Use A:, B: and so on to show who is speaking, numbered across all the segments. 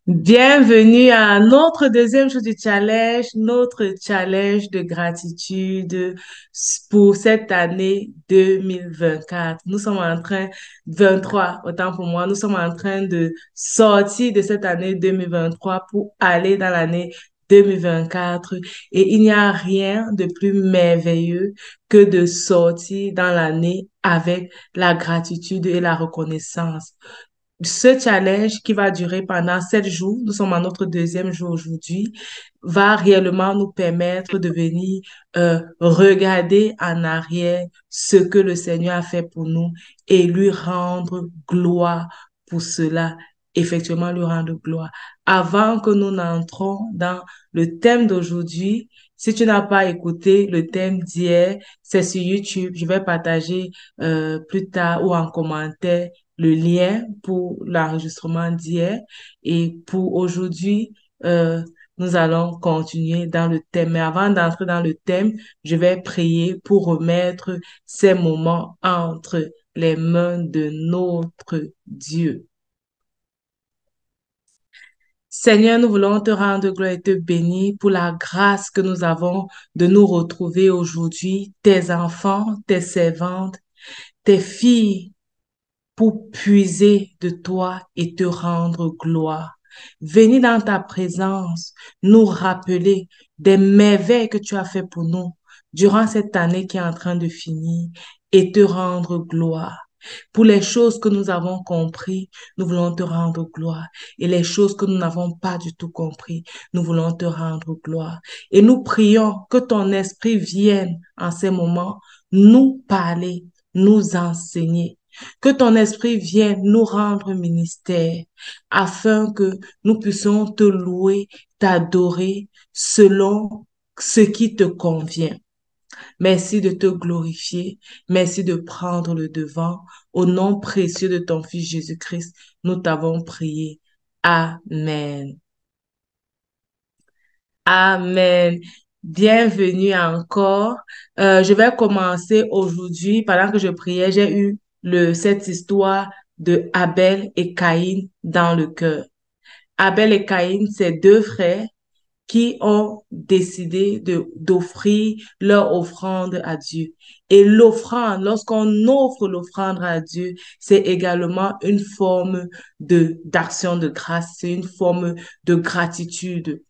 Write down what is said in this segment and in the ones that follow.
A: Bienvenue à notre deuxième jour du challenge, notre challenge de gratitude pour cette année 2024. Nous sommes en train, 23, autant pour moi, nous sommes en train de sortir de cette année 2023 pour aller dans l'année 2024. Et il n'y a rien de plus merveilleux que de sortir dans l'année avec la gratitude et la reconnaissance. Ce challenge qui va durer pendant 7 jours, nous sommes à notre deuxième jour aujourd'hui, va réellement nous permettre de venir regarder en arrière ce que le Seigneur a fait pour nous et lui rendre gloire pour cela, effectivement lui rendre gloire. Avant que nous n'entrons dans le thème d'aujourd'hui, si tu n'as pas écouté le thème d'hier, c'est sur YouTube. Je vais partager plus tard ou en commentaire le lien pour l'enregistrement d'hier. Et pour aujourd'hui, nous allons continuer dans le thème. Mais avant d'entrer dans le thème, je vais prier pour remettre ces moments entre les mains de notre Dieu. Seigneur, nous voulons te rendre gloire et te bénir pour la grâce que nous avons de nous retrouver aujourd'hui, tes enfants, tes servantes, tes filles pour puiser de toi et te rendre gloire. Venir dans ta présence, nous rappeler des merveilles que tu as fait pour nous durant cette année qui est en train de finir et te rendre gloire. Pour les choses que nous avons compris, nous voulons te rendre gloire. Et les choses que nous n'avons pas du tout compris, nous voulons te rendre gloire. Et nous prions que ton esprit vienne en ces moments nous parler, nous enseigner, que ton esprit vienne nous rendre ministère afin que nous puissions te louer, t'adorer selon ce qui te convient. Merci de te glorifier. Merci de prendre le devant. Au nom précieux de ton Fils Jésus-Christ, nous t'avons prié. Amen. Amen. Bienvenue encore. Je vais commencer aujourd'hui. Pendant que je priais, j'ai eu cette histoire de Abel et Caïn dans le cœur. Abel et Caïn, c'est deux frères qui ont décidé d'offrir leur offrande à Dieu. Et l'offrande, lorsqu'on offre l'offrande à Dieu, c'est également une forme d'action de grâce, c'est une forme de gratitude.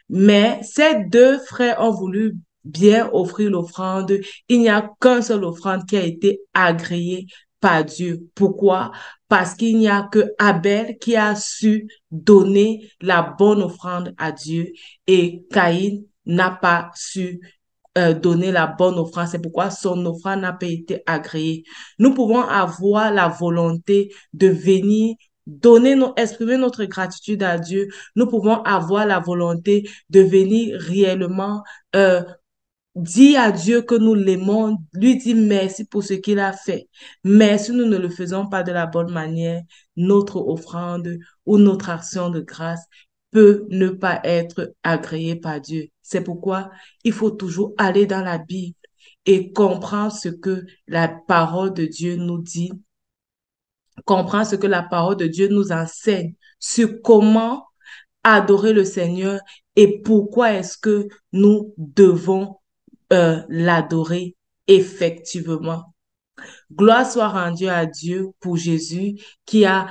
A: Mais ces deux frères ont voulu bien offrir l'offrande. Il n'y a qu'un seul offrande qui a été agréé par Dieu. Pourquoi? Parce qu'il n'y a que Abel qui a su donner la bonne offrande à Dieu et Caïn n'a pas su donner la bonne offrande. C'est pourquoi son offrande n'a pas été agréée. Nous pouvons avoir la volonté de venir exprimer notre gratitude à Dieu. Nous pouvons avoir la volonté de venir réellement dire à Dieu que nous l'aimons, lui dire merci pour ce qu'il a fait. Mais si nous ne le faisons pas de la bonne manière, notre offrande ou notre action de grâce peut ne pas être agréée par Dieu. C'est pourquoi il faut toujours aller dans la Bible et comprendre ce que la parole de Dieu nous dit, comprendre ce que la parole de Dieu nous enseigne sur comment adorer le Seigneur et pourquoi est-ce que nous devons l'adorer effectivement. Gloire soit rendue à Dieu pour Jésus qui a,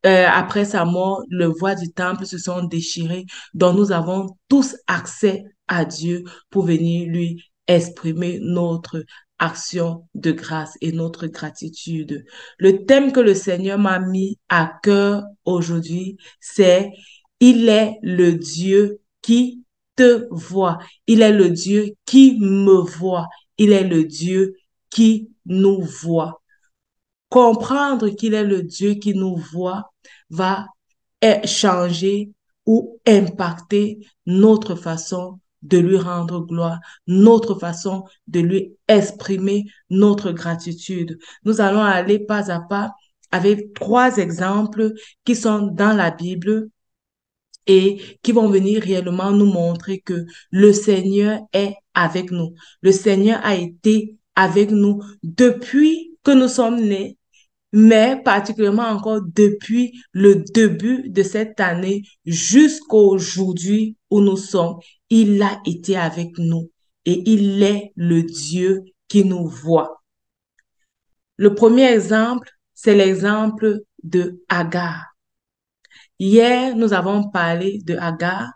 A: après sa mort, le voile du temple se sont déchirés, dont nous avons tous accès à Dieu pour venir lui exprimer notre action de grâce et notre gratitude. Le thème que le Seigneur m'a mis à cœur aujourd'hui, c'est il est le Dieu qui te voit. Il est le Dieu qui me voit. Il est le Dieu qui nous voit. Comprendre qu'il est le Dieu qui nous voit va changer ou impacter notre façon de lui rendre gloire, notre façon de lui exprimer notre gratitude. Nous allons aller pas à pas avec 3 exemples qui sont dans la Bible et qui vont venir réellement nous montrer que le Seigneur est avec nous. Le Seigneur a été avec nous depuis que nous sommes nés, mais particulièrement encore depuis le début de cette année jusqu'aujourd'hui où nous sommes, il a été avec nous et il est le Dieu qui nous voit. Le premier exemple, c'est l'exemple de Agar. Hier, nous avons parlé de Agar.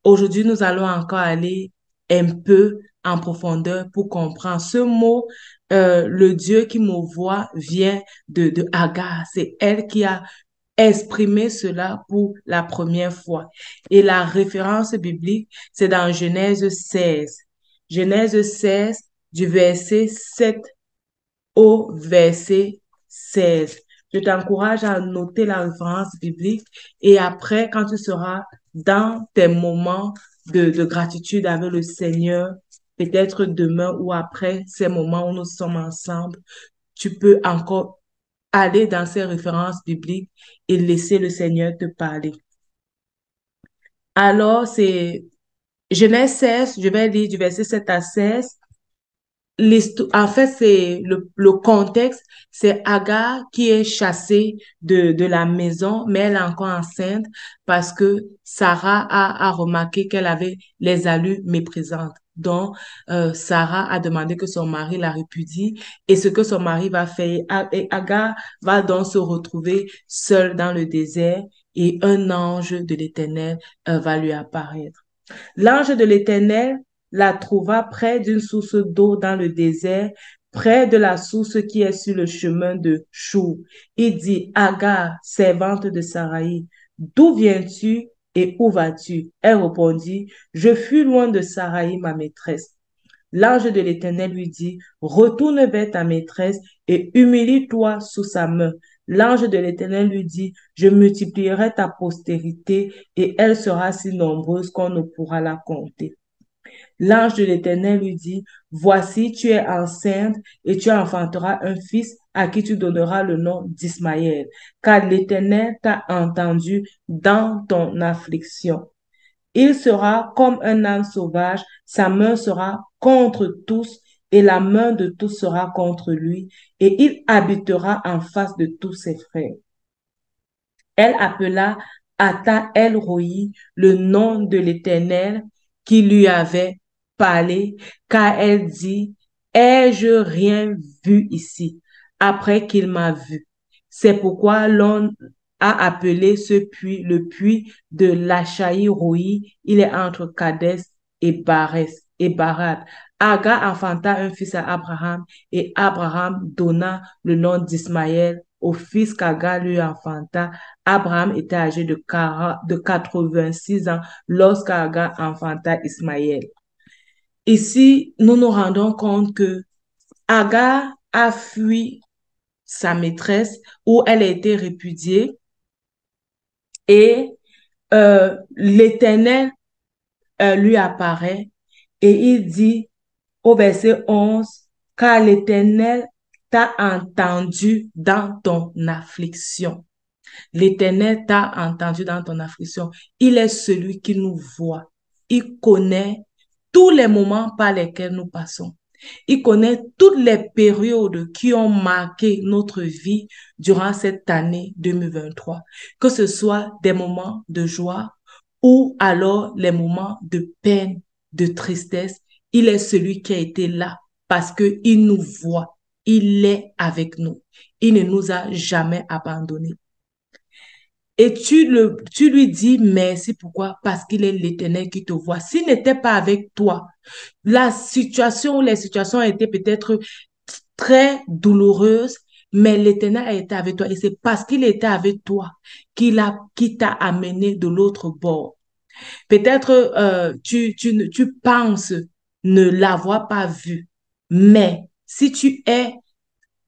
A: Aujourd'hui, nous allons encore aller un peu en profondeur pour comprendre. Ce mot, le Dieu qui me voit, vient de Agar. C'est elle qui a exprimé cela pour la première fois. Et la référence biblique, c'est dans Genèse 16. Genèse 16, du verset 7 au verset 16. Je t'encourage à noter la référence biblique et après, quand tu seras dans tes moments de gratitude avec le Seigneur, peut-être demain ou après ces moments où nous sommes ensemble, tu peux encore aller dans ces références bibliques et laisser le Seigneur te parler. Alors, c'est Genèse 16, je vais lire du verset 7 à 16. En fait, c'est le contexte, c'est Agar qui est chassée de la maison, mais elle est encore enceinte parce que Sarah a remarqué qu'elle avait les allures méprisantes. Donc, Sarah a demandé que son mari la répudie et ce que son mari va faire, et Agar va donc se retrouver seule dans le désert et un ange de l'Éternel va lui apparaître. L'ange de l'Éternel la trouva près d'une source d'eau dans le désert, près de la source qui est sur le chemin de Chou. Il dit, Agar, servante de Saraï, d'où viens-tu et où vas-tu? Elle répondit, je fus loin de Saraï, ma maîtresse. L'ange de l'Éternel lui dit, retourne vers ta maîtresse et humilie-toi sous sa main. L'ange de l'Éternel lui dit, je multiplierai ta postérité et elle sera si nombreuse qu'on ne pourra la compter. L'ange de l'Éternel lui dit, voici, tu es enceinte et tu enfanteras un fils à qui tu donneras le nom d'Ismaël, car l'Éternel t'a entendu dans ton affliction. Il sera comme un âne sauvage, sa main sera contre tous et la main de tous sera contre lui, et il habitera en face de tous ses frères. Elle appela Ata El Roi, le nom de l'Éternel qui lui avait parlé, car elle dit, ai-je rien vu ici après qu'il m'a vu? C'est pourquoi l'on a appelé ce puits le puits de l'Achaï Roi. Il est entre Kadès et Barad. Agar enfanta un fils à Abraham et Abraham donna le nom d'Ismaël au fils qu'Agar lui enfanta. Abraham était âgé de 86 ans lorsqu'Agar enfanta Ismaël. Ici, nous nous rendons compte que Agar a fui sa maîtresse où elle a été répudiée et l'Éternel lui apparaît et il dit au verset 11, car l'Éternel t'a entendu dans ton affliction. L'Éternel t'a entendu dans ton affliction. Il est celui qui nous voit. Il connaît tous les moments par lesquels nous passons. Il connaît toutes les périodes qui ont marqué notre vie durant cette année 2023, que ce soit des moments de joie ou alors les moments de peine, de tristesse. Il est celui qui a été là parce qu'il nous voit. Il est avec nous. Il ne nous a jamais abandonnés. Et tu lui dis merci. Pourquoi? Parce qu'il est l'Éternel qui te voit. S'il n'était pas avec toi, la situation ou les situations étaient peut-être très douloureuses, mais l'Éternel a été avec toi. Et c'est parce qu'il était avec toi qui t'a amené de l'autre bord. Peut-être tu penses ne l'avoir pas vu, mais si tu es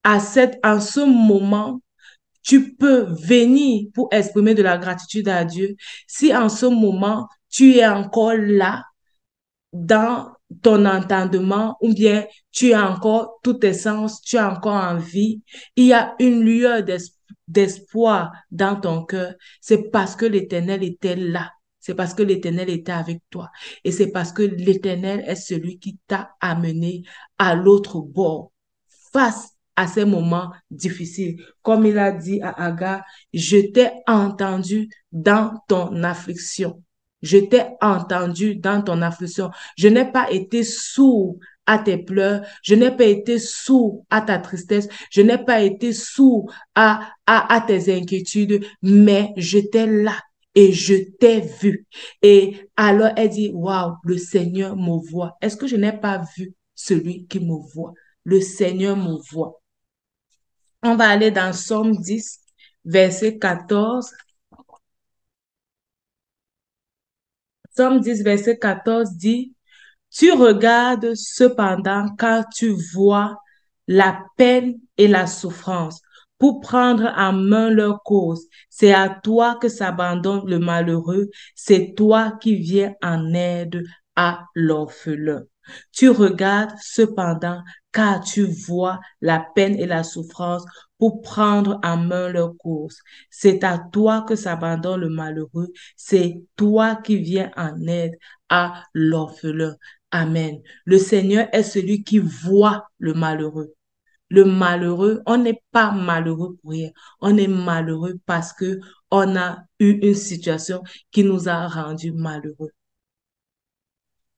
A: en ce moment, tu peux venir pour exprimer de la gratitude à Dieu. Si en ce moment, tu es encore là dans ton entendement ou bien tu as encore tous tes sens, tu as encore envie, il y a une lueur d'espoir dans ton cœur. C'est parce que l'Éternel était là. C'est parce que l'Éternel était avec toi. Et c'est parce que l'Éternel est celui qui t'a amené à l'autre bord, face à ces moments difficiles. Comme il a dit à Agar, je t'ai entendu dans ton affliction. Je t'ai entendu dans ton affliction. Je n'ai pas été sourd à tes pleurs. Je n'ai pas été sourd à ta tristesse. Je n'ai pas été sourd à tes inquiétudes, mais j'étais là et je t'ai vu. Et alors elle dit, waouh, le Seigneur me voit. Est-ce que je n'ai pas vu celui qui me voit? Le Seigneur me voit. On va aller dans Somme 10, verset 14. Somme 10, verset 14 dit, tu regardes cependant quand tu vois la peine et la souffrance pour prendre en main leur cause. C'est à toi que s'abandonne le malheureux, c'est toi qui viens en aide à l'orphelin. Tu regardes cependant car tu vois la peine et la souffrance pour prendre en main leur cause. C'est à toi que s'abandonne le malheureux, c'est toi qui viens en aide à l'orphelin. Amen. Le Seigneur est celui qui voit le malheureux. Le malheureux, on n'est pas malheureux pour rien. On est malheureux parce que on a eu une situation qui nous a rendus malheureux.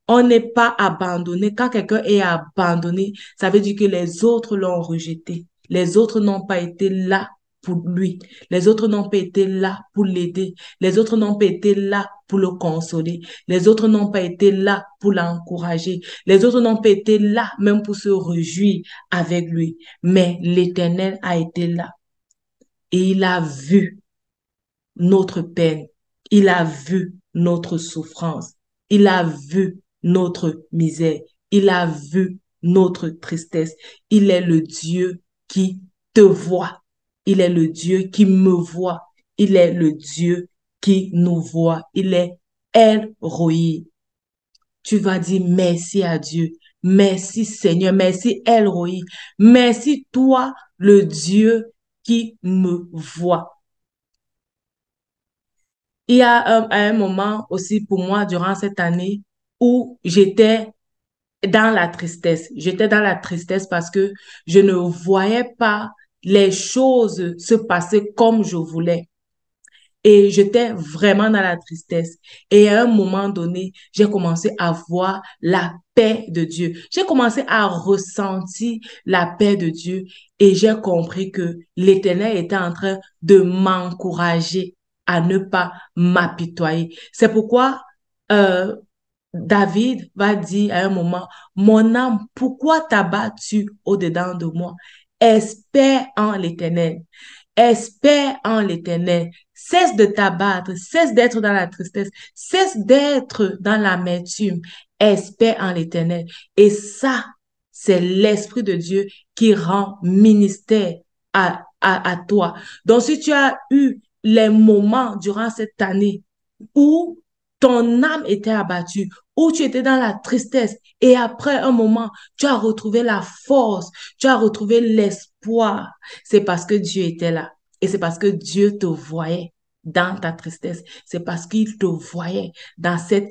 A: On n'est pas abandonné. Quand quelqu'un est abandonné, ça veut dire que les autres l'ont rejeté. Les autres n'ont pas été là pour lui. Les autres n'ont pas été là pour l'aider. Les autres n'ont pas été là pour le consoler. Les autres n'ont pas été là pour l'encourager. Les autres n'ont pas été là même pour se réjouir avec lui. Mais l'Éternel a été là et il a vu notre peine. Il a vu notre souffrance. Il a vu notre misère. Il a vu notre tristesse. Il est le Dieu qui te voit. Il est le Dieu qui me voit. Il est le Dieu qui nous voit. Il est El Roi. Tu vas dire merci à Dieu. Merci Seigneur. Merci El Roi. Merci toi, le Dieu qui me voit. Il y a un moment aussi pour moi durant cette année où j'étais dans la tristesse. J'étais dans la tristesse parce que je ne voyais pas les choses se passer comme je voulais. Et j'étais vraiment dans la tristesse. Et à un moment donné, j'ai commencé à voir la paix de Dieu. J'ai commencé à ressentir la paix de Dieu et j'ai compris que l'Éternel était en train de m'encourager à ne pas m'apitoyer. C'est pourquoi euh, David va dire à un moment, mon âme, pourquoi t'abattu au-dedans de moi? Espère en l'Éternel. Espère en l'Éternel. Cesse de t'abattre, cesse d'être dans la tristesse, cesse d'être dans l'amertume. Espère en l'Éternel. Et ça, c'est l'Esprit de Dieu qui rend ministère à toi. Donc, si tu as eu les moments durant cette année où ton âme était abattue, où tu étais dans la tristesse et après un moment, tu as retrouvé la force, tu as retrouvé l'espoir, c'est parce que Dieu était là. Et c'est parce que Dieu te voyait dans ta tristesse. C'est parce qu'il te voyait dans cette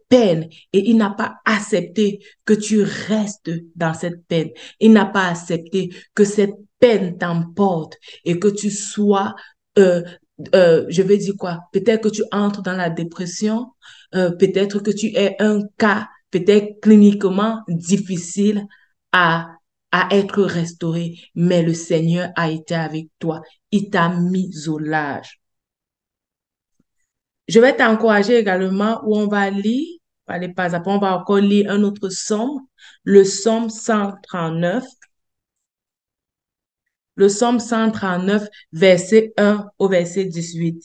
A: peine. Et il n'a pas accepté que tu restes dans cette peine. Il n'a pas accepté que cette peine t'emporte et que tu sois, euh, je vais dire quoi? Peut-être que tu entres dans la dépression, peut-être que tu es un cas, peut-être cliniquement difficile à à être restauré, mais le Seigneur a été avec toi. Il t'a mis au large. Je vais t'encourager également où on va lire, allez, pas après, on va encore lire un autre psaume, le psaume 139. Le psaume 139, verset 1 au verset 18.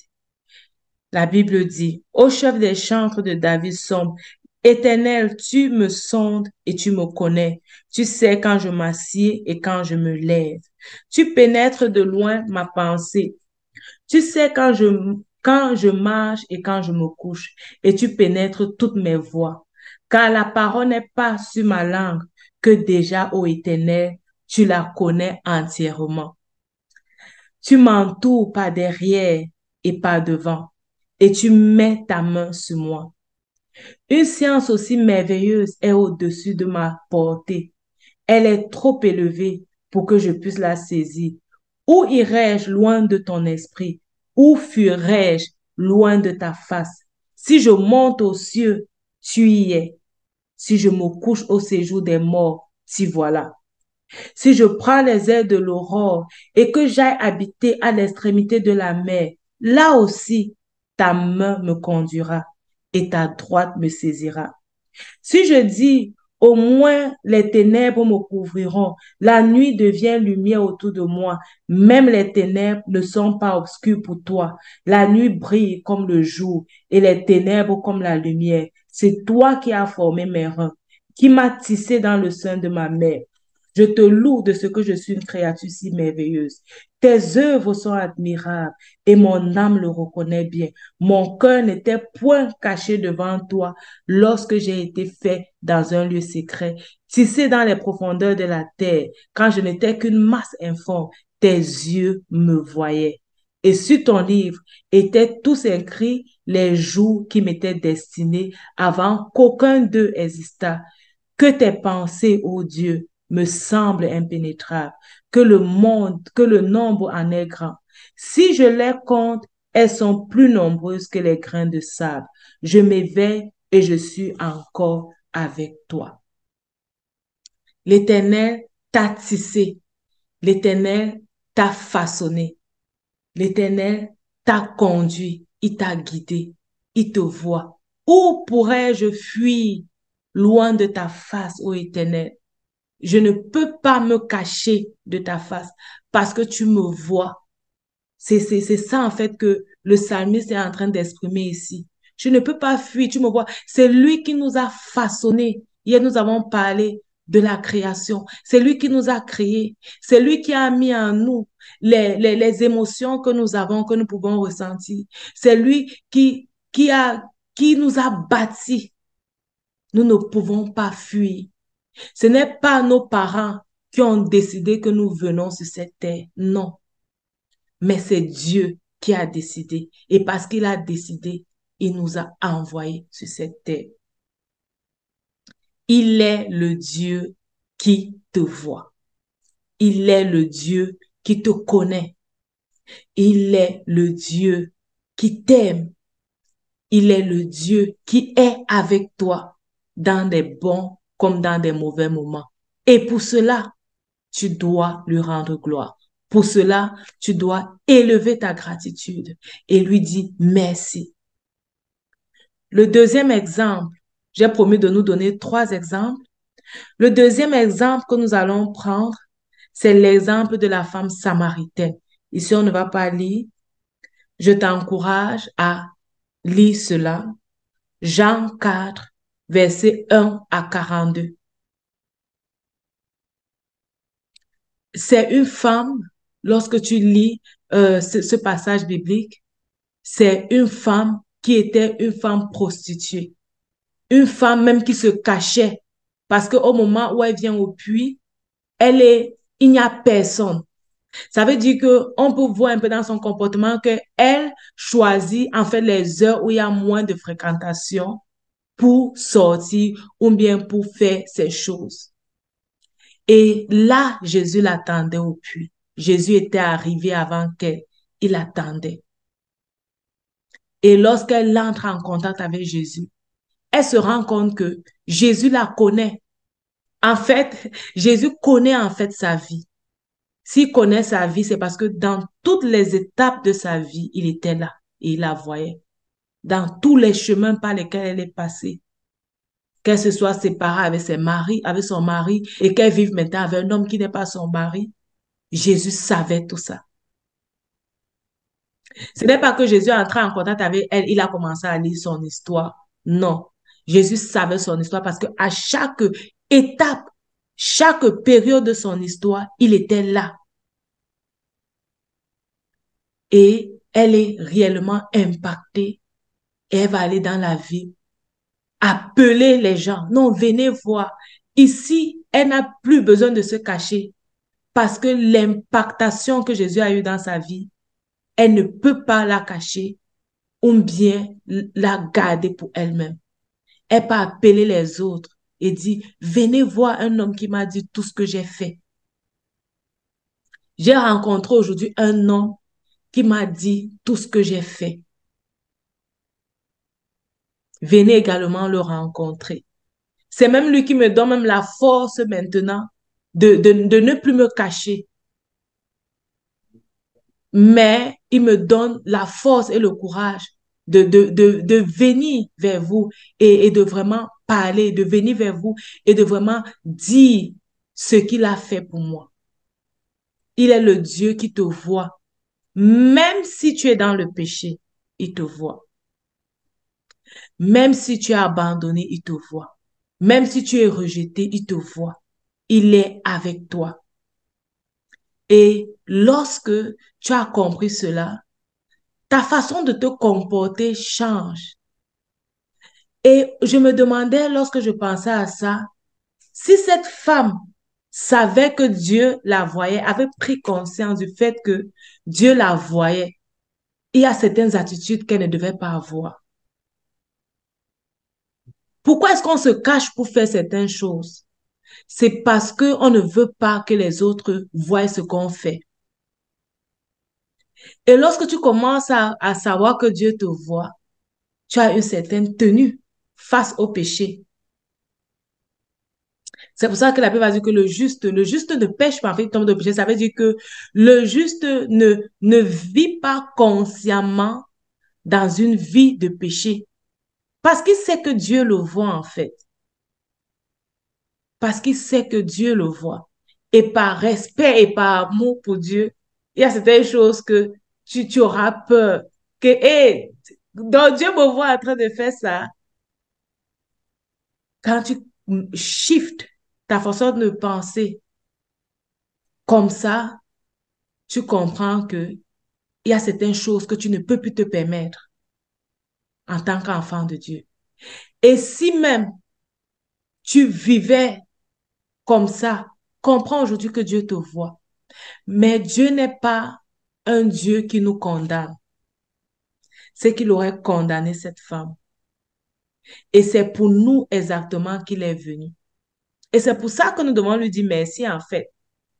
A: La Bible dit, au chef des chantres de David somme, Éternel, tu me sondes et tu me connais. Tu sais quand je m'assieds et quand je me lève. Tu pénètres de loin ma pensée. Tu sais quand je marche et quand je me couche. Et tu pénètres toutes mes voies. Car la parole n'est pas sur ma langue que déjà, ô Éternel, tu la connais entièrement. Tu m'entoures par derrière et par devant, et tu mets ta main sur moi. Une science aussi merveilleuse est au-dessus de ma portée. Elle est trop élevée pour que je puisse la saisir? Où irais-je loin de ton esprit? Où fuirais-je loin de ta face? Si je monte aux cieux, tu y es. Si je me couche au séjour des morts, t'y voilà. Si je prends les ailes de l'aurore et que j'aille habiter à l'extrémité de la mer, là aussi, ta main me conduira et ta droite me saisira. Si je dis, au moins les ténèbres me couvriront, la nuit devient lumière autour de moi, même les ténèbres ne sont pas obscures pour toi. La nuit brille comme le jour et les ténèbres comme la lumière. C'est toi qui as formé mes reins, qui m'as tissé dans le sein de ma mère. Je te loue de ce que je suis une créature si merveilleuse. Tes œuvres sont admirables et mon âme le reconnaît bien. Mon cœur n'était point caché devant toi lorsque j'ai été fait dans un lieu secret, tissé dans les profondeurs de la terre, quand je n'étais qu'une masse informe, tes yeux me voyaient. Et sur ton livre étaient tous écrits les jours qui m'étaient destinés avant qu'aucun d'eux existât. Que tes pensées, ô Dieu, me semblent impénétrables, que le monde, que le nombre en est grand. Si je les compte, elles sont plus nombreuses que les grains de sable. Je m'éveille et je suis encore avec toi. L'Éternel t'a tissé, l'Éternel t'a façonné, l'Éternel t'a conduit, il t'a guidé, il te voit. Où pourrais-je fuir loin de ta face, ô Éternel? Je ne peux pas me cacher de ta face parce que tu me vois. C'est ça en fait que le psalmiste est en train d'exprimer ici. Je ne peux pas fuir, tu me vois. C'est lui qui nous a façonnés. Hier, nous avons parlé de la création. C'est lui qui nous a créés. C'est lui qui a mis en nous les émotions que nous avons, que nous pouvons ressentir. C'est lui qui nous a bâtis. Nous ne pouvons pas fuir. Ce n'est pas nos parents qui ont décidé que nous venons sur cette terre. Non. Mais c'est Dieu qui a décidé. Et parce qu'il a décidé, il nous a envoyés sur cette terre. Il est le Dieu qui te voit. Il est le Dieu qui te connaît. Il est le Dieu qui t'aime. Il est le Dieu qui est avec toi dans des bons comme dans des mauvais moments. Et pour cela, tu dois lui rendre gloire. Pour cela, tu dois élever ta gratitude et lui dire merci. Le deuxième exemple, j'ai promis de nous donner 3 exemples. Le deuxième exemple que nous allons prendre, c'est l'exemple de la femme samaritaine. Ici, on ne va pas lire. Je t'encourage à lire cela. Jean 4, versets 1 à 42. C'est une femme, lorsque tu lis ce passage biblique, c'est une femme qui était une femme prostituée. Une femme même qui se cachait parce qu'au moment où elle vient au puits, il n'y a personne. Ça veut dire qu'on peut voir un peu dans son comportement qu'elle choisit en fait les heures où il y a moins de fréquentation pour sortir ou bien pour faire ces choses. Et là, Jésus l'attendait au puits. Jésus était arrivé avant qu'elle. Il attendait. Et lorsqu'elle entre en contact avec Jésus, elle se rend compte que Jésus la connaît. En fait, Jésus connaît en fait sa vie. S'il connaît sa vie, c'est parce que dans toutes les étapes de sa vie, il était là et il la voyait. Dans tous les chemins par lesquels elle est passée. Qu'elle se soit séparée avec son mari et qu'elle vive maintenant avec un homme qui n'est pas son mari, Jésus savait tout ça. Ce n'est pas que Jésus est entré en contact avec elle, il a commencé à lire son histoire. Non. Jésus savait son histoire parce qu'à chaque étape, chaque période de son histoire, il était là. Et elle est réellement impactée. Et elle va aller dans la vie, appeler les gens. Non, venez voir. Ici, elle n'a plus besoin de se cacher parce que l'impactation que Jésus a eue dans sa vie, elle ne peut pas la cacher ou bien la garder pour elle-même. Elle peut appeler les autres et dire, venez voir un homme qui m'a dit tout ce que j'ai fait. J'ai rencontré aujourd'hui un homme qui m'a dit tout ce que j'ai fait. Venez également le rencontrer. C'est même lui qui me donne même la force maintenant de ne plus me cacher. Mais il me donne la force et le courage de venir vers vous et de vraiment parler, de venir vers vous et de vraiment dire ce qu'il a fait pour moi. Il est le Dieu qui te voit. Même si tu es dans le péché, il te voit. Même si tu es abandonné, il te voit. Même si tu es rejeté, il te voit. Il est avec toi. Et lorsque tu as compris cela, ta façon de te comporter change. Et je me demandais, lorsque je pensais à ça, si cette femme savait que Dieu la voyait, avait pris conscience du fait que Dieu la voyait, il y a certaines attitudes qu'elle ne devait pas avoir. Pourquoi est-ce qu'on se cache pour faire certaines choses? C'est parce qu'on ne veut pas que les autres voient ce qu'on fait. Et lorsque tu commences à savoir que Dieu te voit, tu as une certaine tenue face au péché. C'est pour ça que la Bible va dire que le juste ne pêche pas, en fait, il tombe de péché. Ça veut dire que le juste ne vit pas consciemment dans une vie de péché. Parce qu'il sait que Dieu le voit, en fait. Parce qu'il sait que Dieu le voit. Et par respect et par amour pour Dieu, il y a certaines choses que tu auras peur. Que, hey, donc Dieu me voit en train de faire ça. Quand tu shifts ta façon de penser comme ça, tu comprends que il y a certaines choses que tu ne peux plus te permettre en tant qu'enfant de Dieu. Et si même tu vivais comme ça, comprends aujourd'hui que Dieu te voit. Mais Dieu n'est pas un Dieu qui nous condamne. C'est qu'il aurait condamné cette femme. Et c'est pour nous exactement qu'il est venu. Et c'est pour ça que nous devons lui dire merci en fait.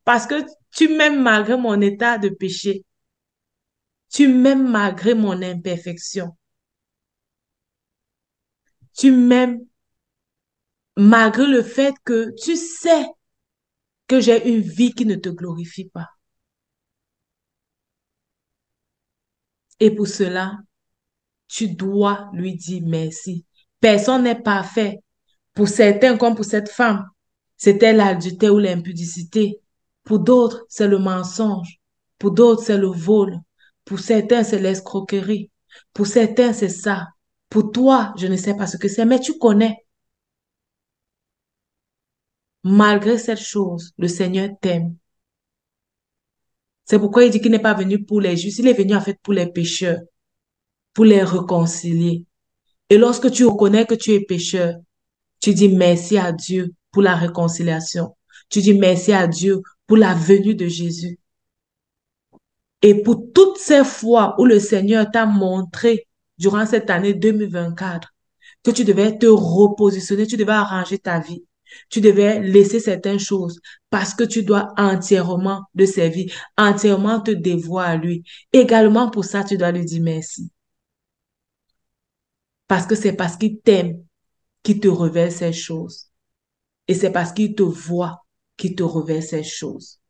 A: Parce que tu m'aimes malgré mon état de péché. Tu m'aimes malgré mon imperfection. Tu m'aimes malgré le fait que tu sais que j'ai une vie qui ne te glorifie pas. Et pour cela, tu dois lui dire merci. Personne n'est parfait. Pour certains, comme pour cette femme, c'était l'adultère ou l'impudicité. Pour d'autres, c'est le mensonge. Pour d'autres, c'est le vol. Pour certains, c'est l'escroquerie. Pour certains, c'est ça. Pour toi, je ne sais pas ce que c'est, mais tu connais. Malgré cette chose, le Seigneur t'aime. C'est pourquoi il dit qu'il n'est pas venu pour les justes, il est venu en fait pour les pécheurs, pour les réconcilier. Et lorsque tu reconnais que tu es pécheur, tu dis merci à Dieu pour la réconciliation. Tu dis merci à Dieu pour la venue de Jésus. Et pour toutes ces fois où le Seigneur t'a montré durant cette année 2024 que tu devais te repositionner, tu devais arranger ta vie. Tu devais laisser certaines choses parce que tu dois entièrement le servir, entièrement te dévouer à lui. Également pour ça, tu dois lui dire merci. Parce que c'est parce qu'il t'aime qu'il te révèle ces choses. Et c'est parce qu'il te voit qu'il te révèle ces choses.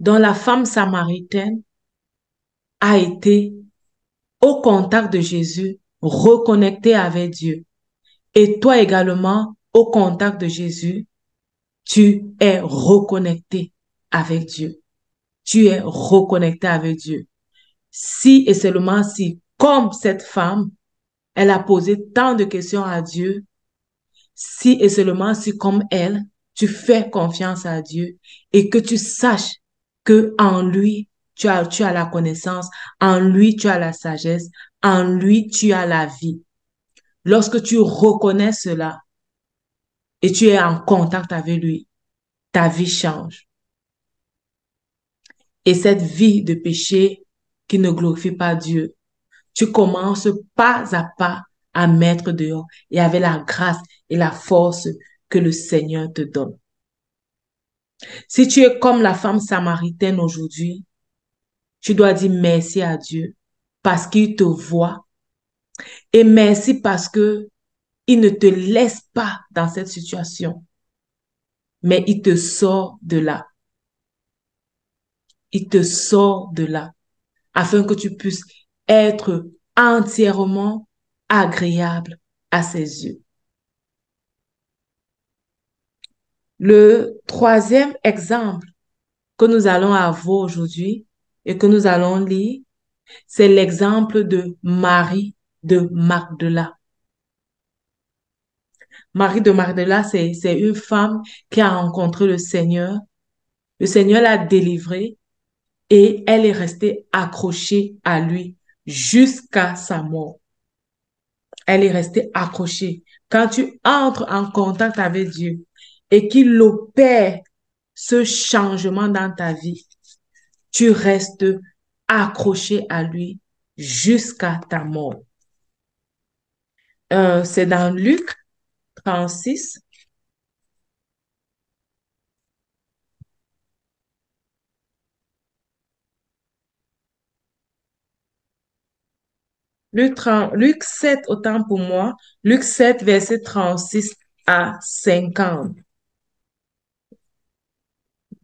A: Donc la femme samaritaine a été au contact de Jésus, reconnectée avec Dieu. Et toi également, au contact de Jésus, tu es reconnecté avec Dieu. Tu es reconnecté avec Dieu. Si et seulement si, comme cette femme, elle a posé tant de questions à Dieu, si et seulement si, comme elle, tu fais confiance à Dieu et que tu saches que en lui, tu as la connaissance, en lui, tu as la sagesse, en lui, tu as la vie. Lorsque tu reconnais cela et tu es en contact avec lui, ta vie change. Et cette vie de péché qui ne glorifie pas Dieu, tu commences pas à pas à mettre dehors et avec la grâce et la force que le Seigneur te donne. Si tu es comme la femme samaritaine aujourd'hui, tu dois dire merci à Dieu parce qu'il te voit et merci parce que il ne te laisse pas dans cette situation, mais il te sort de là. Il te sort de là afin que tu puisses être entièrement agréable à ses yeux. Le troisième exemple que nous allons avoir aujourd'hui et que nous allons lire, c'est l'exemple de Marie de Magdala. Marie de Magdala, c'est une femme qui a rencontré le Seigneur. Le Seigneur l'a délivrée et elle est restée accrochée à lui jusqu'à sa mort. Elle est restée accrochée. Quand tu entres en contact avec Dieu et qu'il opère ce changement dans ta vie, tu restes accroché à lui jusqu'à ta mort. C'est dans Luc 36. Luc 7, autant pour moi. Luc 7, verset 36 à 50.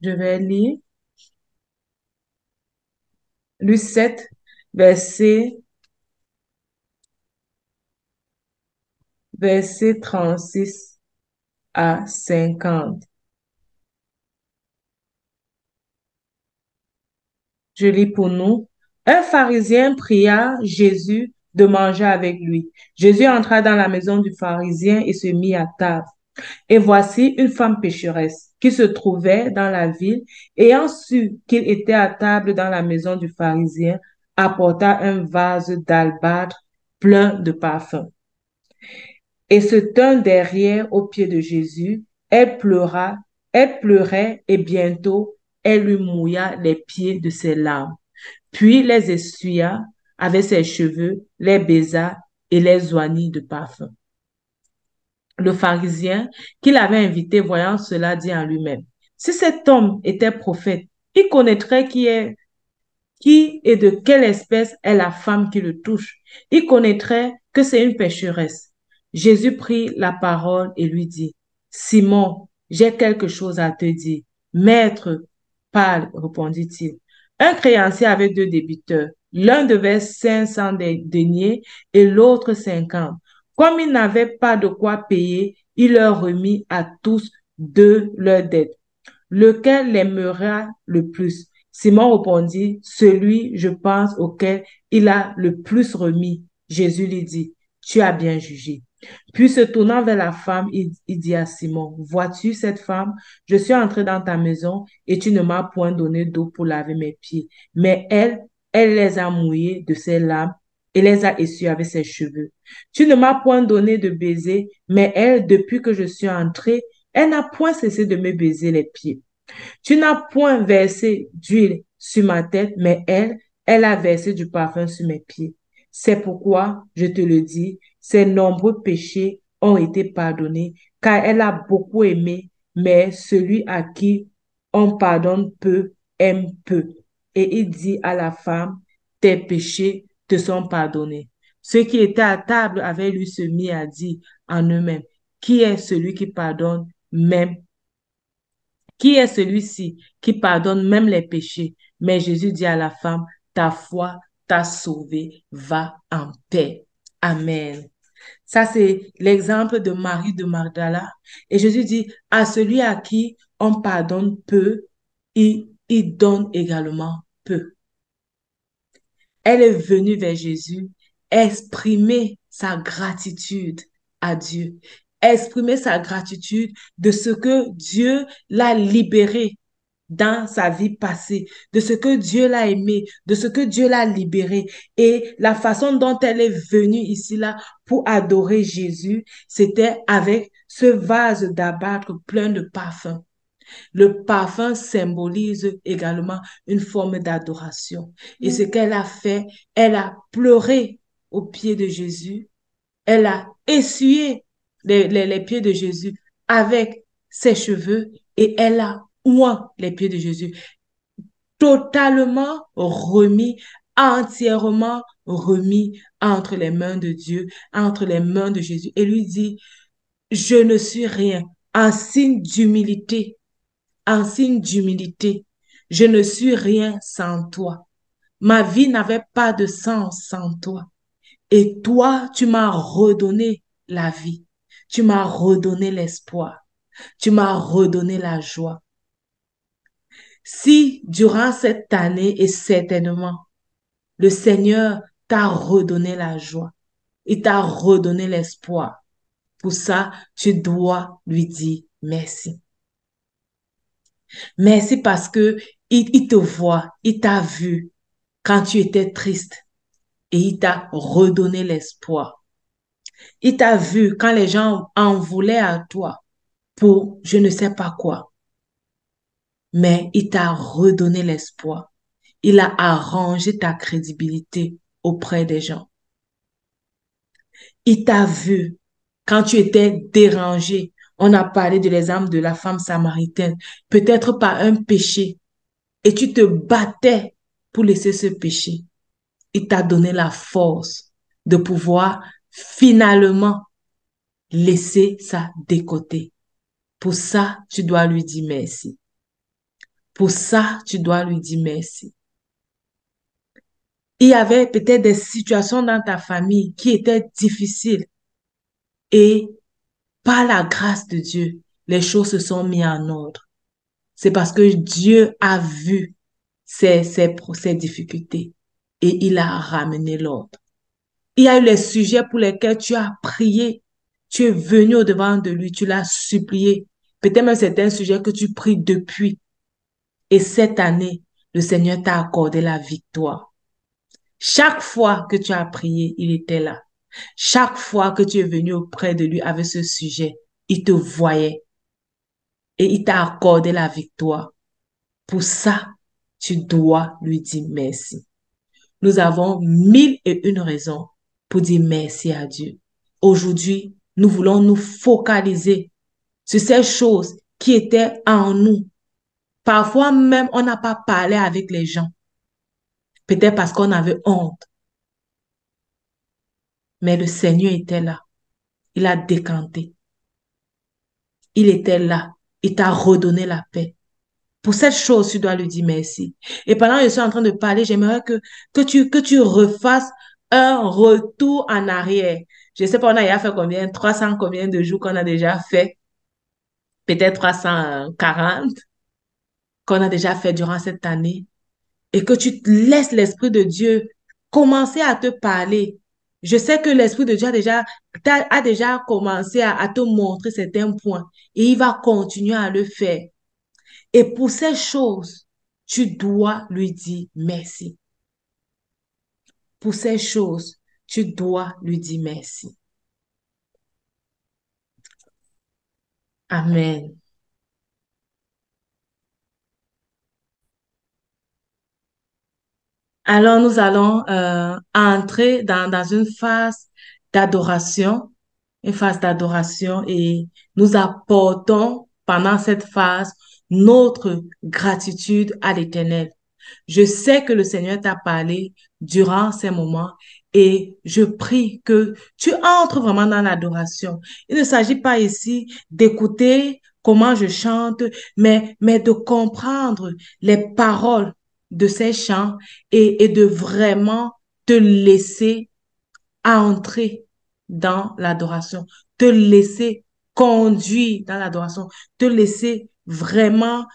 A: Je vais lire. Luc 7, verset 36 à 50. Je lis pour nous. Un pharisien pria Jésus de manger avec lui. Jésus entra dans la maison du pharisien et se mit à table. Et voici une femme pécheresse qui se trouvait dans la ville, ayant su qu'il était à table dans la maison du pharisien, apporta un vase d'albâtre plein de parfums. Et se tint derrière aux pieds de Jésus, elle pleurait et bientôt elle lui mouilla les pieds de ses larmes. Puis les essuya avec ses cheveux, les baisa et les oignit de parfum. Le pharisien qui l'avait invité, voyant cela, dit en lui-même, si cet homme était prophète, il connaîtrait qui et de quelle espèce est la femme qui le touche. Il connaîtrait que c'est une pécheresse. Jésus prit la parole et lui dit, Simon, j'ai quelque chose à te dire. Maître, parle, répondit-il. Un créancier avait deux débiteurs. L'un devait 500 deniers et l'autre 50. Comme il n'avait pas de quoi payer, il leur remit à tous deux leurs dettes. Lequel l'aimera le plus? Simon répondit, celui, je pense, auquel il a le plus remis. Jésus lui dit, tu as bien jugé. Puis se tournant vers la femme, il dit à Simon, vois-tu cette femme? Je suis entré dans ta maison et tu ne m'as point donné d'eau pour laver mes pieds. Mais elle les a mouillés de ses larmes et les a essuyés avec ses cheveux. Tu ne m'as point donné de baiser, mais elle, depuis que je suis entrée, elle n'a point cessé de me baiser les pieds. Tu n'as point versé d'huile sur ma tête, mais elle a versé du parfum sur mes pieds. C'est pourquoi, je te le dis, ses nombreux péchés ont été pardonnés, car elle a beaucoup aimé, mais celui à qui on pardonne peu aime peu. Et il dit à la femme, tes péchés te sont pardonnés. Ceux qui étaient à table avec lui se mirent à dire en eux-mêmes, qui est celui qui pardonne même qui est celui-ci qui pardonne même les péchés? Mais Jésus dit à la femme, ta foi t'a sauvée, va en paix. Amen. Ça, c'est l'exemple de Marie de Magdala. Et Jésus dit, à celui à qui on pardonne peu, il donne également peu. Elle est venue vers Jésus exprimer sa gratitude à Dieu, exprimer sa gratitude de ce que Dieu l'a libérée dans sa vie passée, de ce que Dieu l'a aimé, de ce que Dieu l'a libéré. Et la façon dont elle est venue ici, là, pour adorer Jésus, c'était avec ce vase d'albâtre plein de parfums. Le parfum symbolise également une forme d'adoration. Et ce qu'elle a fait, elle a pleuré aux pieds de Jésus. Elle a essuyé les pieds de Jésus avec ses cheveux et elle a oint les pieds de Jésus, totalement remis, entièrement remis entre les mains de Dieu, entre les mains de Jésus, et lui dit, je ne suis rien, en signe d'humilité, en signe d'humilité, je ne suis rien sans toi. Ma vie n'avait pas de sens sans toi. Et toi, tu m'as redonné la vie. Tu m'as redonné l'espoir. Tu m'as redonné la joie. Si durant cette année, et certainement, le Seigneur t'a redonné la joie, il t'a redonné l'espoir, pour ça, tu dois lui dire merci. Merci parce que il te voit, il t'a vu quand tu étais triste et il t'a redonné l'espoir. Il t'a vu quand les gens en voulaient à toi pour je ne sais pas quoi, mais il t'a redonné l'espoir. Il a arrangé ta crédibilité auprès des gens. Il t'a vu quand tu étais dérangé. On a parlé de l'exemple de la femme samaritaine, peut-être par un péché, et tu te battais pour laisser ce péché. Il t'a donné la force de pouvoir finalement laisser ça de côté. Pour ça, tu dois lui dire merci. Pour ça, tu dois lui dire merci. Il y avait peut-être des situations dans ta famille qui étaient difficiles et par la grâce de Dieu, les choses se sont mises en ordre. C'est parce que Dieu a vu ces difficultés et il a ramené l'ordre. Il y a eu les sujets pour lesquels tu as prié. Tu es venu au-devant de lui, tu l'as supplié. Peut-être même c'est un sujet que tu pries depuis. Et cette année, le Seigneur t'a accordé la victoire. Chaque fois que tu as prié, il était là. Chaque fois que tu es venu auprès de lui avec ce sujet, il te voyait et il t'a accordé la victoire. Pour ça, tu dois lui dire merci. Nous avons 1001 raisons pour dire merci à Dieu. Aujourd'hui, nous voulons nous focaliser sur ces choses qui étaient en nous. Parfois même, on n'a pas parlé avec les gens. Peut-être parce qu'on avait honte. Mais le Seigneur était là. Il a décanté. Il était là. Il t'a redonné la paix. Pour cette chose, tu dois lui dire merci. Et pendant que je suis en train de parler, j'aimerais que tu refasses un retour en arrière. Je ne sais pas, on a déjà fait combien, 300 combien de jours qu'on a déjà fait? Peut-être 340 qu'on a déjà fait durant cette année. Et que tu laisses l'Esprit de Dieu commencer à te parler. Je sais que l'Esprit de Dieu a déjà commencé à te montrer certains points et il va continuer à le faire. Et pour ces choses, tu dois lui dire merci. Pour ces choses, tu dois lui dire merci. Amen. Alors, nous allons entrer dans d'adoration, une phase d'adoration et nous apportons pendant cette phase notre gratitude à l'Éternel. Je sais que le Seigneur t'a parlé durant ces moments et je prie que tu entres vraiment dans l'adoration. Il ne s'agit pas ici d'écouter comment je chante, mais de comprendre les paroles de ces chants et de vraiment te laisser entrer dans l'adoration, te laisser conduire dans l'adoration, te laisser vraiment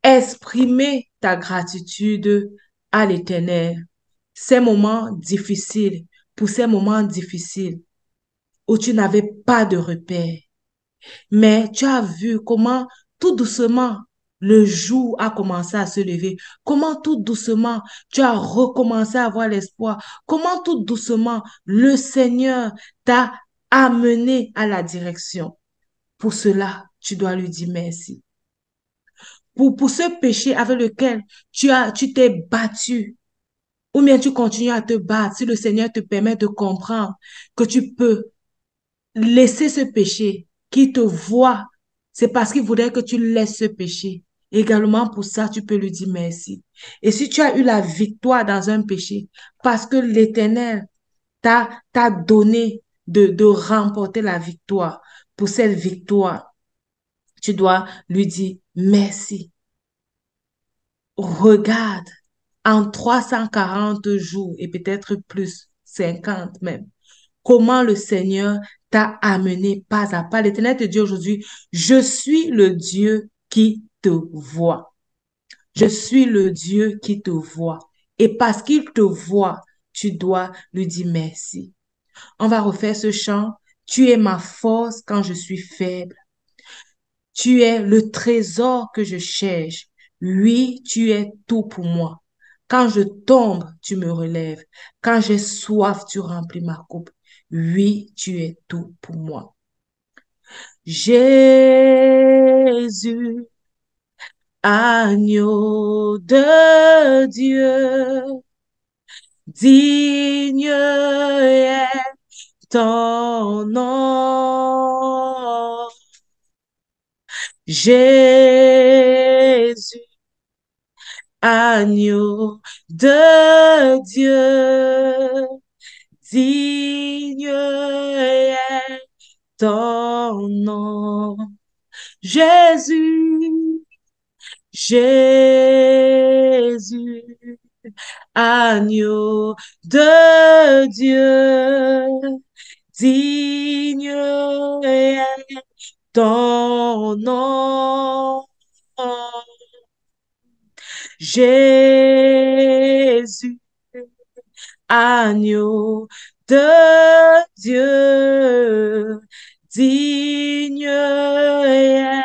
A: exprimer ta gratitude à l'Éternel. Ces moments difficiles, pour ces moments difficiles où tu n'avais pas de repère, mais tu as vu comment tout doucement le jour a commencé à se lever, comment tout doucement tu as recommencé à avoir l'espoir, comment tout doucement le Seigneur t'a amené à la direction. Pour cela, tu dois lui dire merci. Pour ce péché avec lequel tu t'es battu, ou bien tu continues à te battre, si le Seigneur te permet de comprendre que tu peux laisser ce péché, qui te voit c'est parce qu'il voudrait que tu laisses ce péché. Également pour ça, tu peux lui dire merci. Et si tu as eu la victoire dans un péché, parce que l'Éternel t'a donné de remporter la victoire, pour cette victoire, tu dois lui dire merci. Regarde, en 340 jours et peut-être plus, 50 même, comment le Seigneur t'a amené pas à pas. L'Éternel te dit aujourd'hui, je suis le Dieu qui te voit. Je suis le Dieu qui te voit. Et parce qu'il te voit, tu dois lui dire merci. On va refaire ce chant. Tu es ma force quand je suis faible. Tu es le trésor que je cherche. Oui, tu es tout pour moi. Quand je tombe, tu me relèves. Quand j'ai soif, tu remplis ma coupe. Oui, tu es tout pour moi. Jésus, agneau de Dieu, digne est ton nom. Jésus, agneau de Dieu, digne est ton nom. Jésus, Jésus, agneau de Dieu, digne est ton nom. Jésus, agneau de Dieu, digne est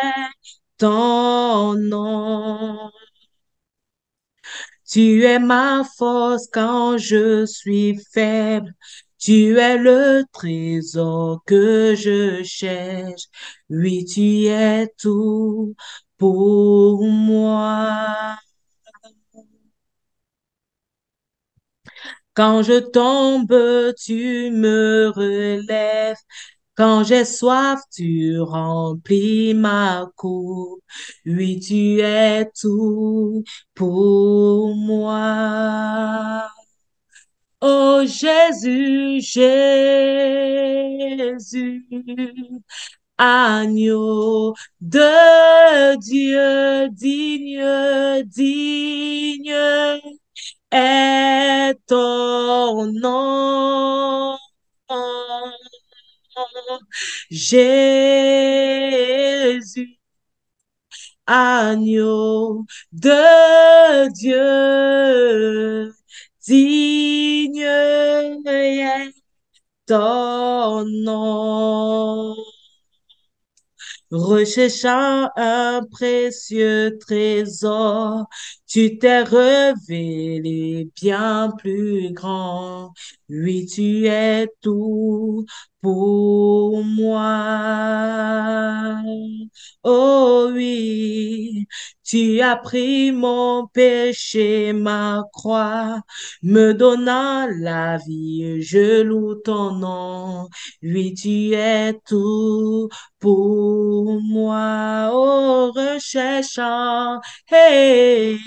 A: ton nom. Tu es ma force quand je suis faible. Tu es le trésor que je cherche. Oui, tu es tout pour moi. Quand je tombe, tu me relèves. Quand j'ai soif, tu remplis ma coupe. Oui, tu es tout pour moi. Oh Jésus, Jésus, agneau de Dieu, digne est ton nom. Jésus, agneau de Dieu, digne est ton nom. Recherchant un précieux trésor, tu t'es révélé bien plus grand. Oui, tu es tout pour moi. Oh oui, tu as pris mon péché, ma croix, me donnant la vie, je loue ton nom. Oui, tu es tout pour moi, oh, recherchant, hey,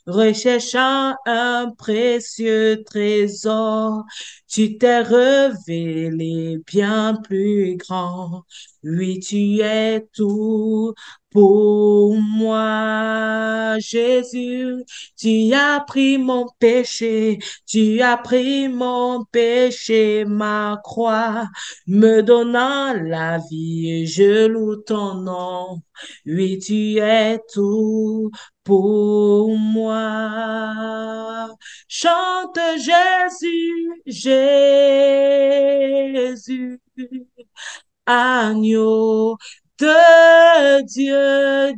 A: recherchant un précieux trésor, tu t'es révélé bien plus grand. Oui, tu es tout pour moi, Jésus. Tu as pris mon péché, tu as pris mon péché, ma croix, me donnant la vie, je loue ton nom. Oui, tu es tout pour moi. Chante Jésus, Jésus, agneau de Dieu,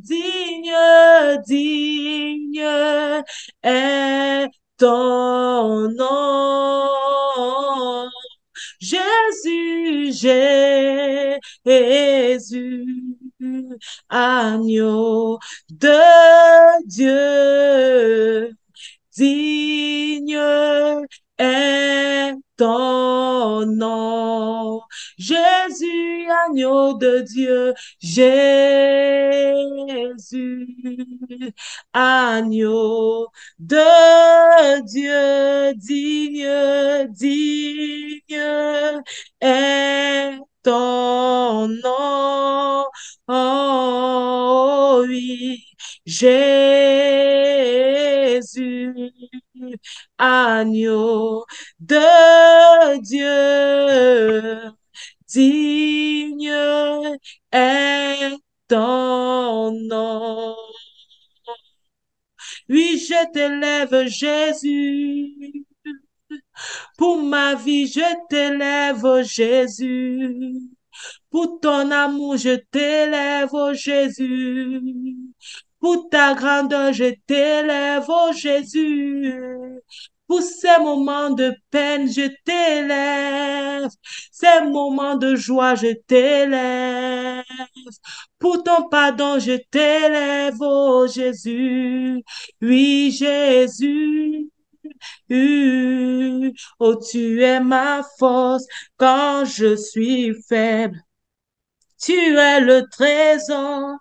A: digne est ton nom. Jésus, Jésus, agneau de Dieu, digne est ton ton nom. Jésus, agneau de Dieu, Jésus, agneau de Dieu, digne est ton nom. Oh oui, Jésus, agneau de Dieu, digne est ton nom. Oui, je t'élève, Jésus. Pour ma vie, je t'élève, oh Jésus. Pour ton amour, je t'élève, oh Jésus. Pour ta grandeur, je t'élève, oh Jésus. Pour ces moments de peine, je t'élève. Ces moments de joie, je t'élève. Pour ton pardon, je t'élève, oh Jésus. Oui, Jésus. Oh, tu es ma force quand je suis faible. Tu es le trésor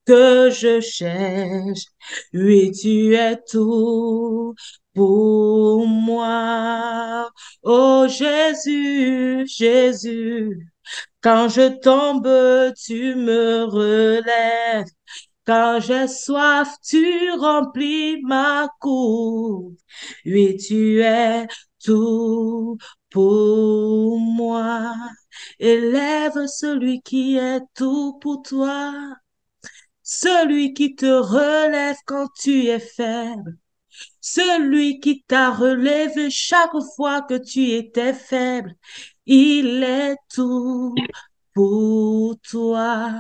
A: que je cherche. Oui, tu es tout pour moi. Oh Jésus, Jésus, quand je tombe, tu me relèves. Quand j'ai soif, tu remplis ma coupe. Oui, tu es tout pour moi. Élève celui qui est tout pour toi, celui qui te relève quand tu es faible, celui qui t'a relevé chaque fois que tu étais faible. Il est tout pour toi.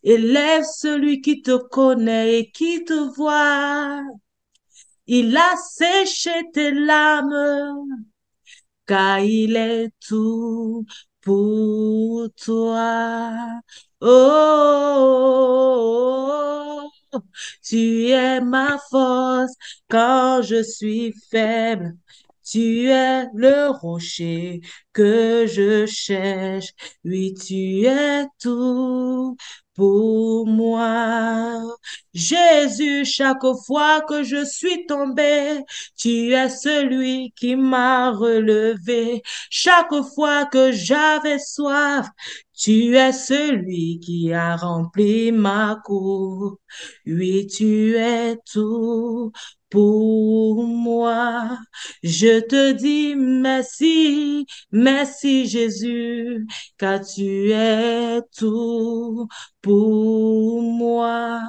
A: Élève celui qui te connaît et qui te voit. Il a séché tes larmes, car il est tout pour toi. Oh, tu es ma force quand je suis faible. Tu es le rocher que je cherche. Oui, tu es tout pour moi. Jésus, chaque fois que je suis tombé, tu es celui qui m'a relevé. Chaque fois que j'avais soif, tu es celui qui a rempli ma coupe. Oui, tu es tout pour moi. Je te dis merci, merci Jésus, car tu es tout pour moi.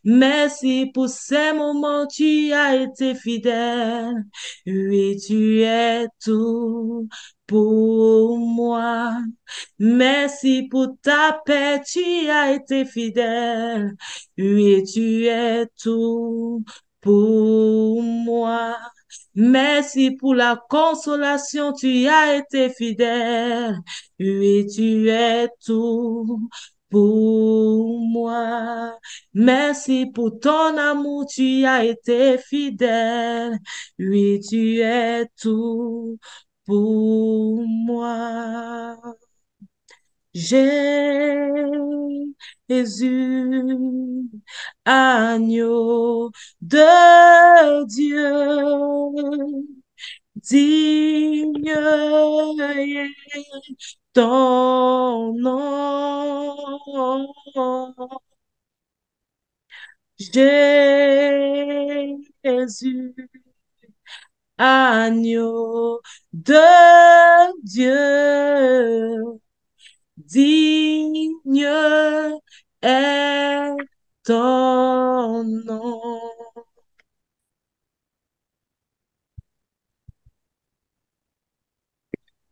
A: Merci pour ces moments, tu as été fidèle. Oui, tu es tout pour moi. Merci pour ta paix, tu as été fidèle. Oui, tu es tout pour moi. Merci pour la consolation, tu as été fidèle. Oui, tu es tout pour moi. Merci pour ton amour, tu as été fidèle. Oui, tu es tout pour moi. Jésus, agneau de Dieu, digne est ton nom. Jésus, agneau de Dieu, digne est ton nom.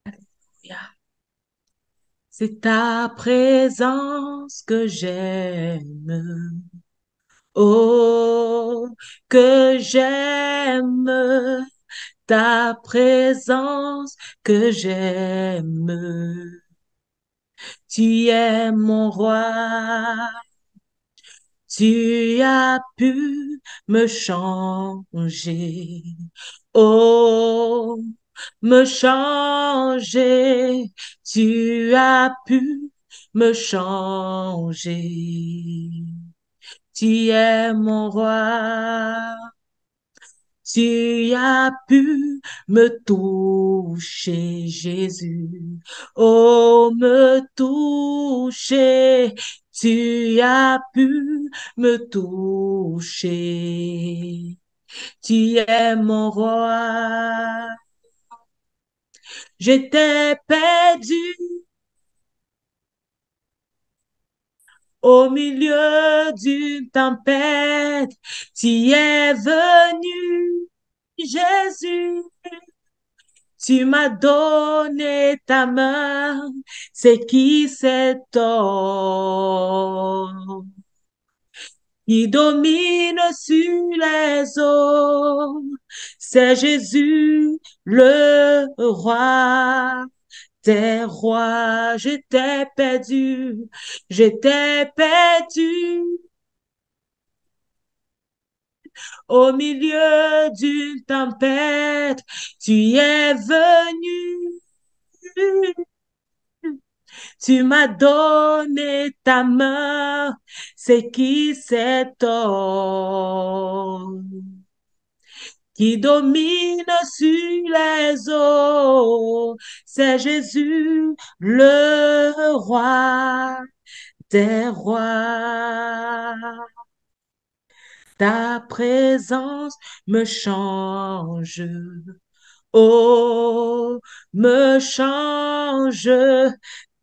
A: Alléluia. C'est ta présence que j'aime. Oh, que j'aime ta présence que j'aime. Tu es mon roi, tu as pu me changer. Oh, me changer. Tu as pu me changer. Tu es mon roi. Tu as pu me toucher, Jésus. Oh, me toucher. Tu as pu me toucher. Tu es mon roi. J'étais perdu au milieu d'une tempête. Tu es venu, Jésus. Tu m'as donné ta main. C'est qui cet homme qui domine sur les eaux? C'est Jésus, le roi. T'es roi, j'étais perdu au milieu d'une tempête. Tu es venu, tu m'as donné ta main. C'est qui cet homme qui domine sur les eaux? C'est Jésus, le roi des rois. Ta présence me change. Oh, me change.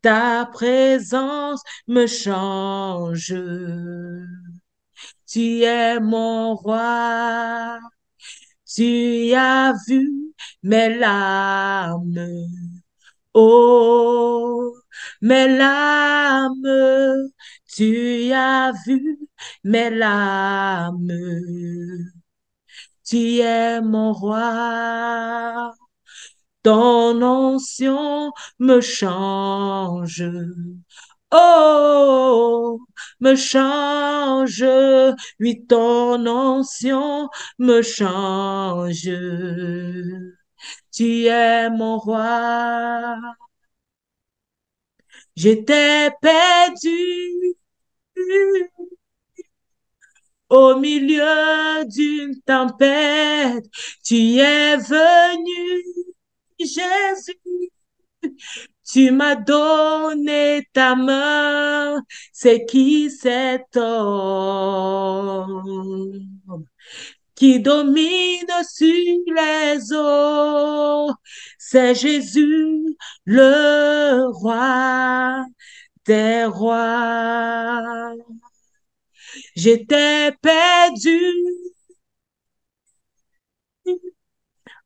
A: Ta présence me change. Tu es mon roi. Tu as vu mes larmes. Oh, mes larmes, tu as vu mes larmes. Tu es mon roi, ton onction me change. Oh, me change, oui, ton onction me change. Tu es mon roi. J'étais perdu au milieu d'une tempête. Tu es venu, Jésus. Tu m'as donné ta main. C'est qui cet homme qui domine sur les eaux? C'est Jésus, le roi des rois. J'étais perdu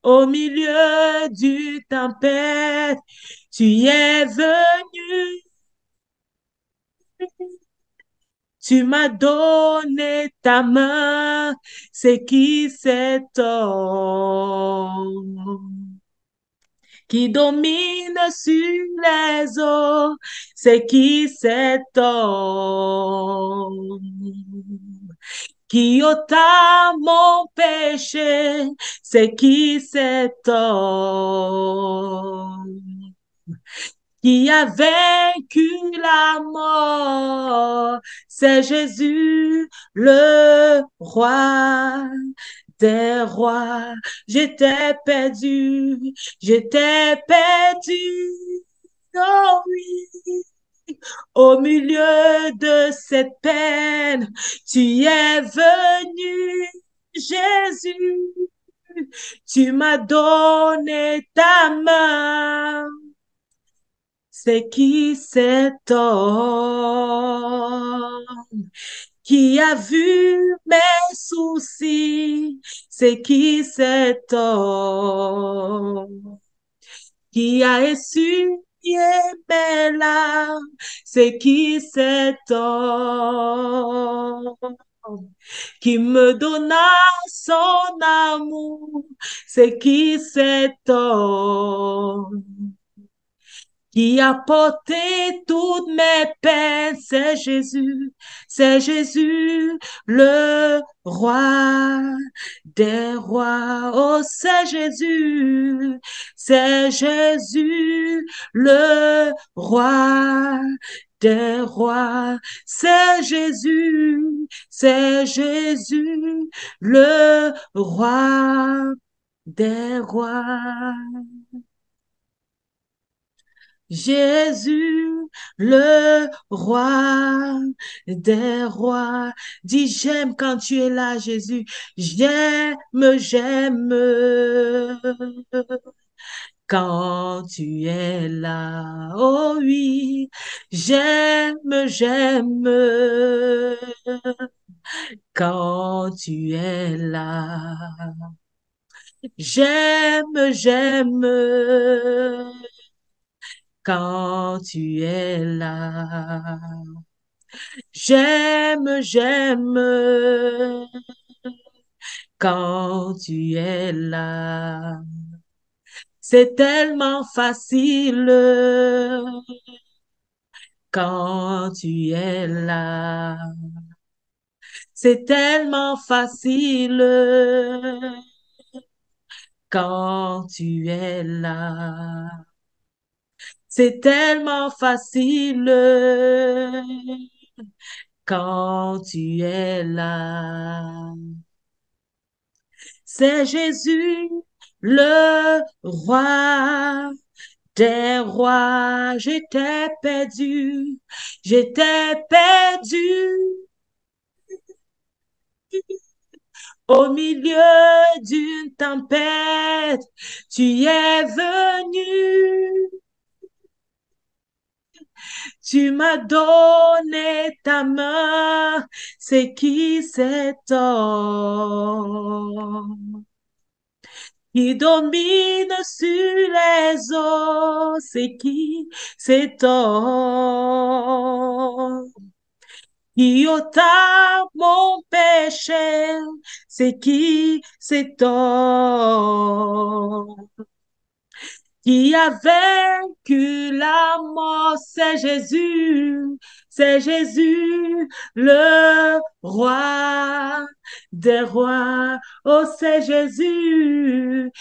A: au milieu du tempête. Tu es venu, tu m'as donné ta main. C'est qui cet homme qui domine sur les eaux? C'est qui cet homme qui ôta mon péché? C'est qui cet homme qui a vaincu la mort? C'est Jésus, le roi des rois. J'étais perdu, oh oui. Au milieu de cette peine, tu es venu, Jésus. Tu m'as donné ta main. C'est qui cet homme qui a vu mes soucis? C'est qui cet homme qui a essuyé mes larmes? C'est qui cet homme qui me donna son amour? C'est qui cet homme qui a porté toutes mes peines? C'est Jésus, le roi des rois. Oh, c'est Jésus, le roi des rois. C'est Jésus, le roi des rois. Jésus, le roi des rois. Dis, j'aime quand tu es là, Jésus. J'aime, j'aime quand tu es là. Oh oui, j'aime quand tu es là. J'aime quand tu es là. J'aime quand tu es là. C'est tellement facile quand tu es là. C'est tellement facile quand tu es là. C'est tellement facile quand tu es là. C'est Jésus, le roi des rois. J'étais perdu au milieu d'une tempête. Tu es venu, tu m'as donné ta main, c'est qui cet homme qui domine sur les eaux, c'est qui cet homme qui ôta mon péché, c'est qui cet homme qui a vaincu la mort, c'est Jésus, le roi des rois. Oh, c'est Jésus,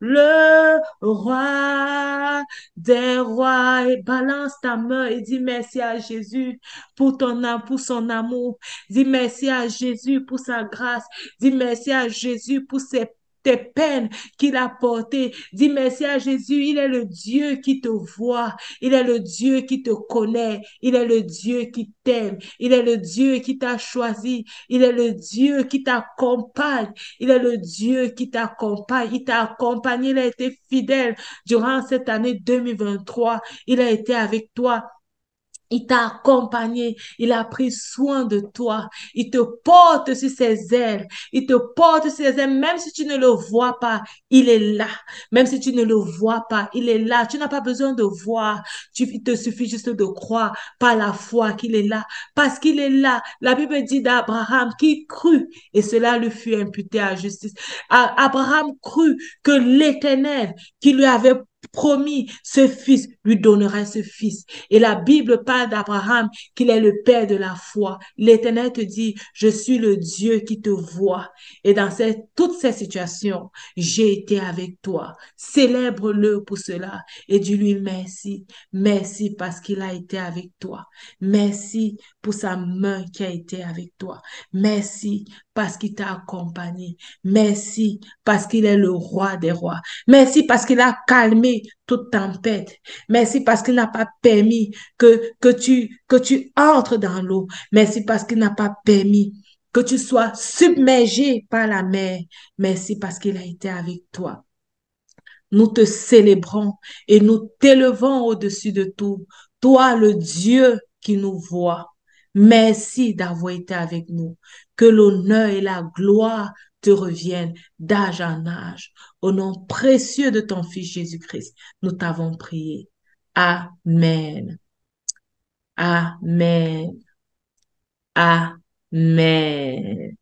A: le roi des rois. Et balance ta main et dis merci à Jésus pour ton âme, pour son amour. Dis merci à Jésus pour sa grâce. Dis merci à Jésus pour tes peines qu'il a portées. Dis merci à Jésus, il est le Dieu qui te voit, il est le Dieu qui te connaît, il est le Dieu qui t'aime, il est le Dieu qui t'a choisi, il est le Dieu qui t'accompagne, il est le Dieu qui t'accompagne, il t'a accompagné, il a été fidèle durant cette année 2023, il a été avec toi. Il t'a accompagné, il a pris soin de toi, il te porte sur ses ailes, il te porte sur ses ailes, même si tu ne le vois pas, il est là. Même si tu ne le vois pas, il est là. Tu n'as pas besoin de voir, il te suffit juste de croire par la foi qu'il est là, parce qu'il est là. La Bible dit d'Abraham qui crut et cela lui fut imputé à justice. Abraham crut que l'Éternel qui lui avait promis ce fils lui donnerait ce fils. Et la Bible parle d'Abraham qu'il est le père de la foi. L'Éternel te dit, je suis le Dieu qui te voit. Et dans toutes ces situations, j'ai été avec toi. Célèbre-le pour cela et dis-lui merci. Merci parce qu'il a été avec toi. Merci pour sa main qui a été avec toi. Merci parce qu'il t'a accompagné. Merci parce qu'il est le roi des rois. Merci parce qu'il a calmé toute tempête. Merci parce qu'il n'a pas permis que tu entres dans l'eau. Merci parce qu'il n'a pas permis que tu sois submergé par la mer. Merci parce qu'il a été avec toi. Nous te célébrons et nous t'élevons au-dessus de tout. Toi, le Dieu qui nous voit. Merci d'avoir été avec nous. Que l'honneur et la gloire te reviennent d'âge en âge. Au nom précieux de ton Fils Jésus-Christ, nous t'avons prié. Amen. Amen. Amen.